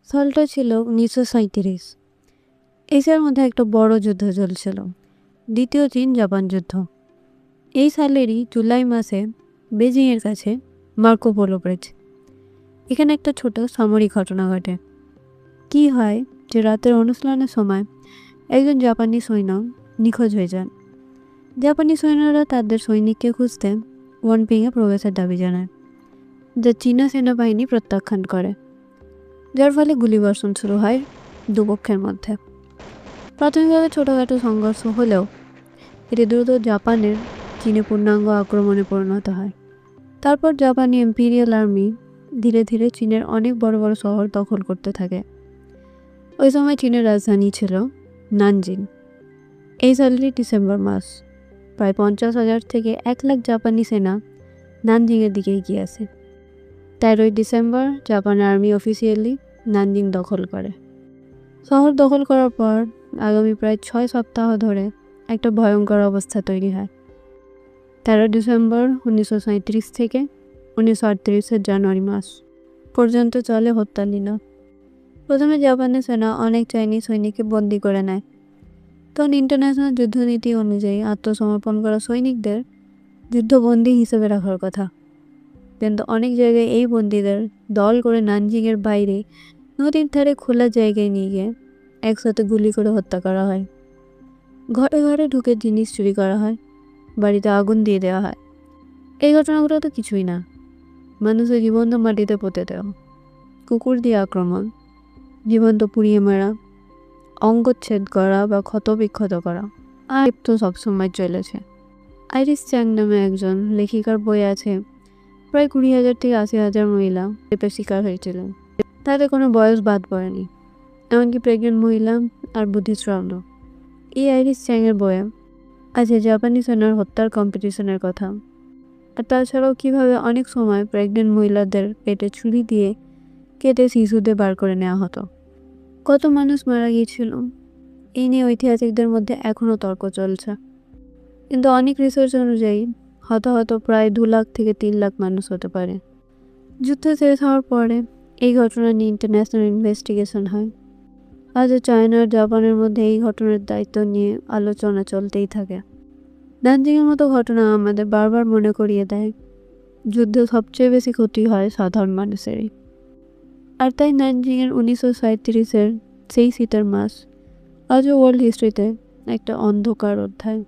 সালটা ছিল 1937। এশিয়ার মধ্যে একটা বড় যুদ্ধ চলছিল, দ্বিতীয় চীন জাপান যুদ্ধ। এই সালেরই জুলাই মাসে বেজিংয়ের কাছে মার্কো পোলো ব্রিজ, এখানে একটা ছোট সামরিক ঘটনা ঘটে। কি হয় যে রাতের অনুশীলনের সময় একজন জাপানি সৈন্য নিখোঁজ হয়ে যান। জাপানি সৈন্যরা তাদের সৈনিককে খুঁজতে ওয়ানপিংয়ে প্রবেশের দাবি জানায়, যা চীনা সেনাবাহিনী প্রত্যাখ্যান করে, যার ফলে গুলিবর্ষণ শুরু হয় দুপক্ষের মধ্যে। প্রাথমিকভাবে ছোটোখাটো সংঘর্ষ হলেও এটি দ্রুত জাপানের চীনে পূর্ণাঙ্গ আক্রমণে পরিণত হয়। তারপর জাপানি ইম্পিরিয়াল আর্মি ধীরে ধীরে চীনের অনেক বড় বড় শহর দখল করতে থাকে। ওই সময় চীনের রাজধানী ছিল নানজিং। এই সালেরই ডিসেম্বর মাস, প্রায় 50,000 থেকে 1 লাখ জাপানি সেনা নানজিংয়ের দিকে এগিয়ে আসে। 13ই December Japan army officially Nanjing দখল করে। শহর দখল করার পর আগামী প্রায় 6 সপ্তাহ ধরে একটা ভয়ঙ্কর অবস্থা তৈরি হয়। 13 ডিসেম্বর 1937 থেকে 1938 জানুয়ারি মাস পর্যন্ত চলে হত্যালীলা। প্রথমে জাপানের সেনা অনেক চাইনিজ সৈনিককে বন্দি করে নেয়। তখন ইন্টারন্যাশনাল যুদ্ধনীতি অনুযায়ী আত্মসমর্পণ করা সৈনিকদের যুদ্ধবন্দী হিসেবে রাখার কথা, কিন্তু অনেক জায়গায় এই বন্দীদের দল করে নানজিংয়ের বাইরে নদীর ধারে খোলা জায়গায় নিয়ে গিয়ে একসাথে গুলি করে হত্যা করা হয়। ঘরে ঘরে ঢুকে জিনিস চুরি করা হয়, বাড়িতে আগুন দিয়ে দেওয়া হয়। এই ঘটনাগুলো তো কিছুই না, মানুষের জীবন্ত মাটিতে পুঁতে দেওয়া, কুকুর দিয়ে আক্রমণ, জীবন্ত পুড়িয়ে মারা, অঙ্গচ্ছেদ করা বা ক্ষতবিক্ষত করা, আর তো সবসময় চলেছে। আইরিস চ্যাং নামে একজন লেখিকার বই আছে প্রায় 20,000 থেকে 80,000 মহিলা রেপের শিকার হয়েছিলেন। তাদের কোনো বয়স বাদ পড়েনি, এমনকি প্রেগনেন্ট মহিলা আর বুদ্ধিস্রামও। এই আইরিস চ্যাংয়ের বইয়ে আছে জাপানি সেনার হত্যার কম্পিটিশনের কথা, আর তাছাড়াও কীভাবে অনেক সময় প্রেগনেন্ট মহিলাদের পেটে ছুরি দিয়ে কেটে শিশুদের বার করে নেওয়া হতো। কত মানুষ মারা গিয়েছিল এই নিয়ে ঐতিহাসিকদের মধ্যে এখনও তর্ক চলছে, কিন্তু অনেক রিসার্চ অনুযায়ী হতাহত প্রায় 2 লাখ থেকে 3 লাখ মানুষ হতে পারে। যুদ্ধ শেষ হওয়ার পরে এই ঘটনা নিয়ে ইন্টারন্যাশনাল ইনভেস্টিগেশন হয়। আজ চায়না আর জাপানের মধ্যে এই ঘটনার দায়িত্ব নিয়ে আলোচনা চলতেই থাকে। নানজিংয়ের মতো ঘটনা আমাদের বারবার মনে করিয়ে দেয় যুদ্ধে সবচেয়ে বেশি ক্ষতি হয় সাধারণ মানুষেরই। আর তাই নানজিংয়ের 1937-এর সেই শীতের মাস আজও ওয়ার্ল্ড হিস্ট্রিতে একটা অন্ধকার অধ্যায়।